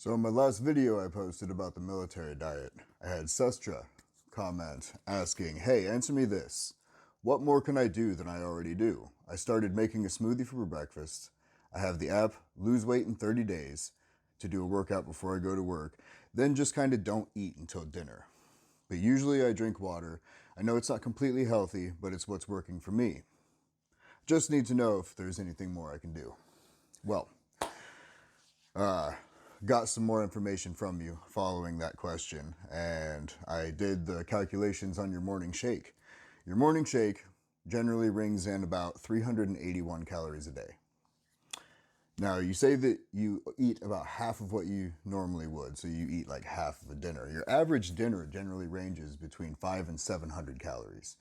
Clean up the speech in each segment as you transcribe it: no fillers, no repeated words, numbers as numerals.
So in my last video I posted about the military diet, I had Sestra comment asking, hey, answer me this. What more can I do than I already do? I started making a smoothie for breakfast. I have the app Lose Weight in 30 Days to do a workout before I go to work, then just kind of don't eat until dinner. But usually I drink water. I know it's not completely healthy, but it's what's working for me. Just need to know if there's anything more I can do. Well, got some more information from you following that question, and I did the calculations on your morning shake. Your morning shake generally rings in about 381 calories a day. Now, you say that you eat about half of what you normally would, so you eat like half of a dinner. Your average dinner generally ranges between 500 and 700 calories.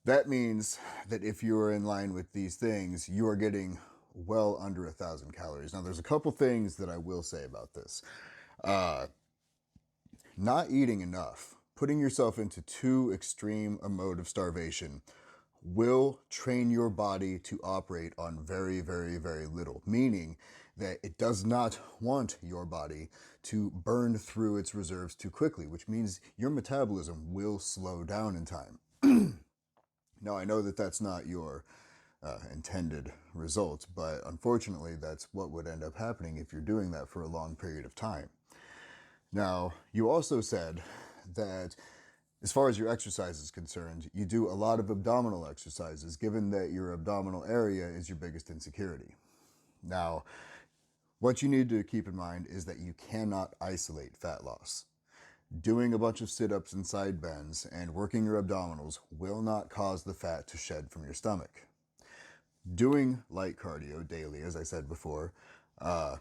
That means that if you are in line with these things, you are getting well under 1,000 calories. Now, there's a couple things that I will say about this. Not eating enough, putting yourself into too extreme a mode of starvation will train your body to operate on very, very, very little, meaning that it does not want your body to burn through its reserves too quickly, which means your metabolism will slow down in time. Now, I know that that's not your intended result, but unfortunately, that's what would end up happening if you're doing that for a long period of time. Now, you also said that as far as your exercise is concerned, you do a lot of abdominal exercises, given that your abdominal area is your biggest insecurity. Now, what you need to keep in mind is that you cannot isolate fat loss. Doing a bunch of sit-ups and side bends and working your abdominals will not cause the fat to shed from your stomach. Doing light cardio daily, as I said before,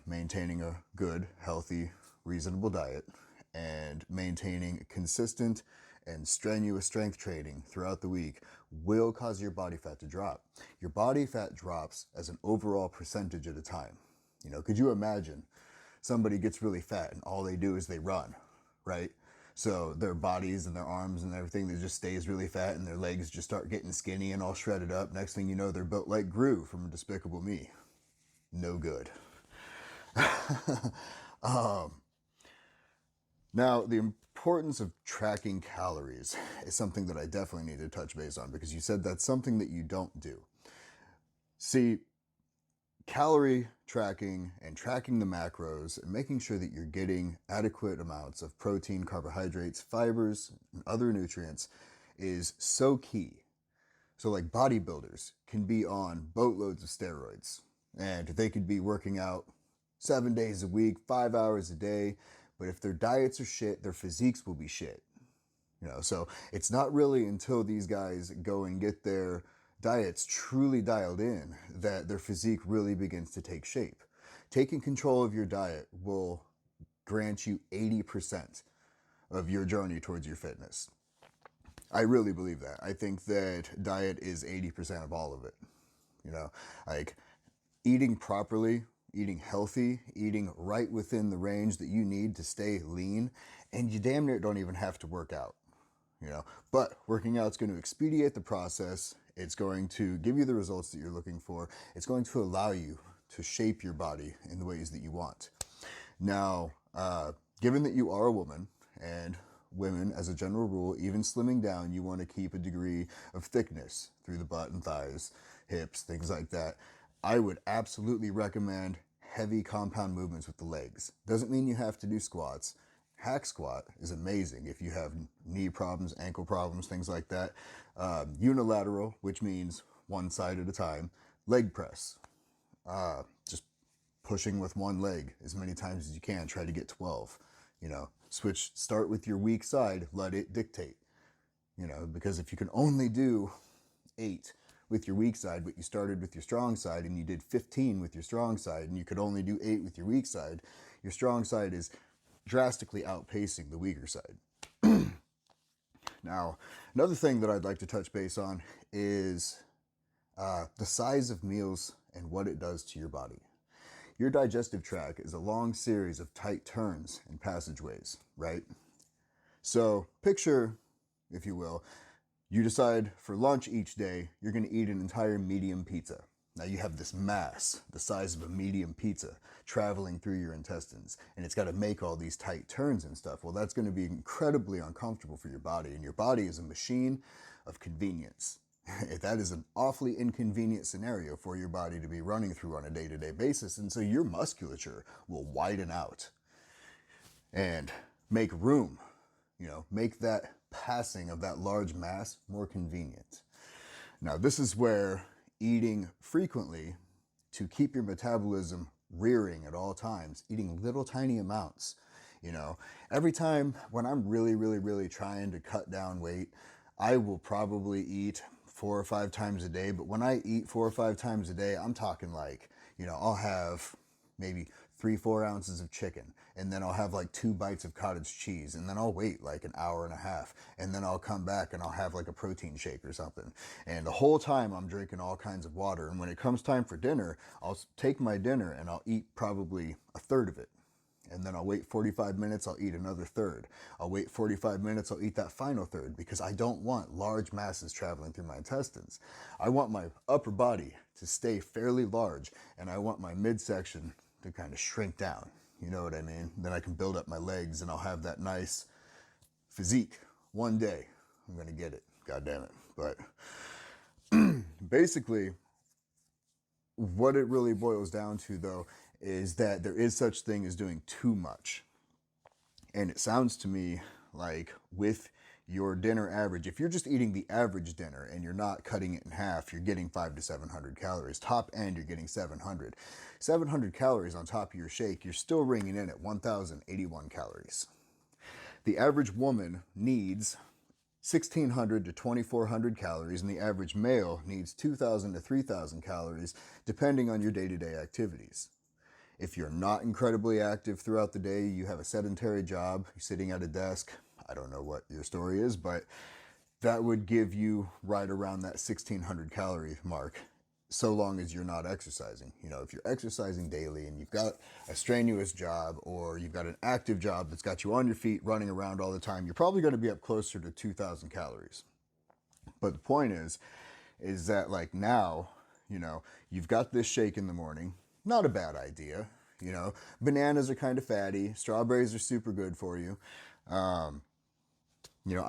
maintaining a good, healthy, reasonable diet, and maintaining consistent and strenuous strength training throughout the week will cause your body fat to drop. Your body fat drops as an overall percentage at a time. You know, could you imagine somebody gets really fat and all they do is they run, right? So their bodies and their arms and everything, they just stays really fat, and their legs just start getting skinny and all shredded up. Next thing you know, they're built like Gru from Despicable Me. No good. Now, the importance of tracking calories is something that I definitely need to touch base on, because you said that's something that you don't do. See, calorie tracking and tracking the macros and making sure that you're getting adequate amounts of protein, carbohydrates, fibers, and other nutrients is so key. So like bodybuilders can be on boatloads of steroids, and they could be working out 7 days a week, 5 hours a day, but if their diets are shit, their physiques will be shit. You know, so it's not really until these guys go and get their diets truly dialed in that their physique really begins to take shape. Taking control of your diet will grant you 80% of your journey towards your fitness. I really believe that. I think that diet is 80% of all of it. You know, like eating properly, eating healthy, eating right within the range that you need to stay lean, and you damn near don't even have to work out. You know, but working out is going to expedite the process. It's going to give you the results that you're looking for. It's going to allow you to shape your body in the ways that you want. Now, given that you are a woman, and women, as a general rule, even slimming down, you want to keep a degree of thickness through the butt and thighs, hips, things like that. I would absolutely recommend heavy compound movements with the legs. Doesn't mean you have to do squats. Hack squat is amazing if you have knee problems, ankle problems, things like that. Unilateral, which means one side at a time. Leg press, just pushing with one leg as many times as you can. Try to get 12. You know, start with your weak side, let it dictate. You know, because if you can only do 8 with your weak side, but you started with your strong side and you did 15 with your strong side, and you could only do 8 with your weak side, your strong side is drastically outpacing the weaker side. Now, another thing that I'd like to touch base on is the size of meals and what it does to your body. Your digestive tract is a long series of tight turns and passageways, right? So picture, if you will, you decide for lunch each day, you're going to eat an entire medium pizza. Now you have this mass the size of a medium pizza traveling through your intestines, and it's got to make all these tight turns and stuff. Well, that's going to be incredibly uncomfortable for your body, and your body is a machine of convenience. That is an awfully inconvenient scenario for your body to be running through on a day-to-day basis, and so your musculature will widen out and make room, make that passing of that large mass more convenient. Now, this is where eating frequently to keep your metabolism rearing at all times, eating little tiny amounts, every time when I'm really trying to cut down weight, I will probably eat 4 or 5 times a day. But when I eat 4 or 5 times a day, I'm talking like, I'll have maybe 3-4 ounces of chicken, and then I'll have like 2 bites of cottage cheese, and then I'll wait like an hour and a half, and then I'll come back and I'll have like a protein shake or something. And the whole time I'm drinking all kinds of water. And when it comes time for dinner, I'll take my dinner and I'll eat probably a third of it. And then I'll wait 45 minutes, I'll eat another third. I'll wait 45 minutes, I'll eat that final third, because I don't want large masses traveling through my intestines. I want my upper body to stay fairly large, and I want my midsection to kind of shrink down. You know what I mean? Then I can build up my legs and I'll have that nice physique. One day I'm going to get it. God damn it. But basically, what it really boils down to, though, is that there is such thing as doing too much. And it sounds to me like with your dinner average, if you're just eating the average dinner and you're not cutting it in half, you're getting 500 to 700 calories. Top end, you're getting 700. 700 calories on top of your shake, you're still ringing in at 1,081 calories. The average woman needs 1,600 to 2,400 calories, and the average male needs 2,000 to 3,000 calories, depending on your day-to-day activities. If you're not incredibly active throughout the day, you have a sedentary job, you're sitting at a desk, I don't know what your story is, but that would give you right around that 1,600 calorie mark, so long as you're not exercising. If you're exercising daily and you've got a strenuous job, or you've got an active job that's got you on your feet running around all the time, you're probably going to be up closer to 2,000 calories. But the point is that like now, you've got this shake in the morning. Not a bad idea. Bananas are kind of fatty. Strawberries are super good for you. I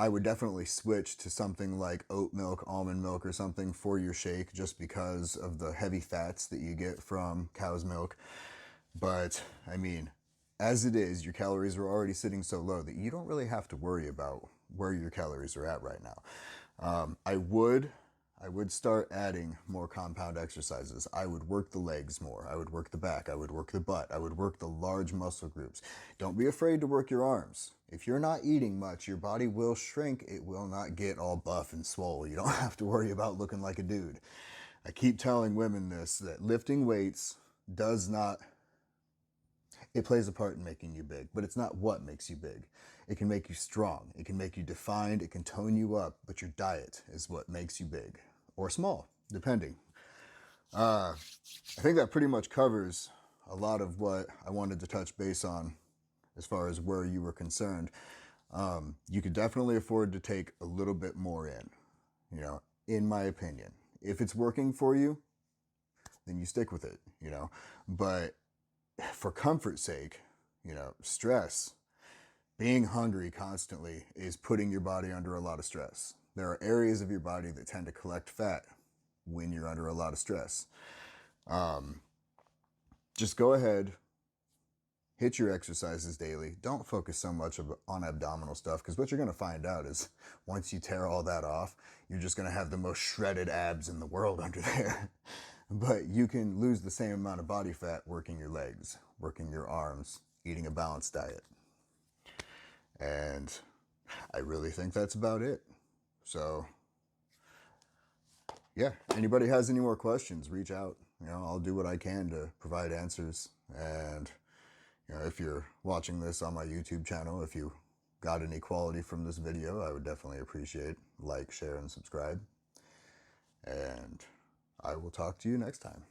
would definitely switch to something like oat milk, almond milk, or something for your shake, just because of the heavy fats that you get from cow's milk. But I mean, as it is, your calories are already sitting so low that you don't really have to worry about where your calories are at right now. I would start adding more compound exercises. I would work the legs more. I would work the back. I would work the butt. I would work the large muscle groups. Don't be afraid to work your arms. If you're not eating much, your body will shrink. It will not get all buff and swole. You don't have to worry about looking like a dude. I keep telling women this, that lifting weights it plays a part in making you big, but it's not what makes you big. It can make you strong. It can make you defined. It can tone you up, but your diet is what makes you big. Or small, depending. I think that pretty much covers a lot of what I wanted to touch base on as far as where you were concerned. You could definitely afford to take a little bit more in my opinion. If it's working for you, then you stick with it, But for comfort's sake, stress, being hungry constantly is putting your body under a lot of stress. There are areas of your body that tend to collect fat when you're under a lot of stress. Just go ahead, hit your exercises daily. Don't focus so much on abdominal stuff, because what you're going to find out is once you tear all that off, you're just going to have the most shredded abs in the world under there. But you can lose the same amount of body fat working your legs, working your arms, eating a balanced diet. And I really think that's about it. So, yeah, anybody has any more questions, reach out. I'll do what I can to provide answers. And, if you're watching this on my YouTube channel, if you got any quality from this video, I would definitely appreciate like, share, and subscribe. And I will talk to you next time.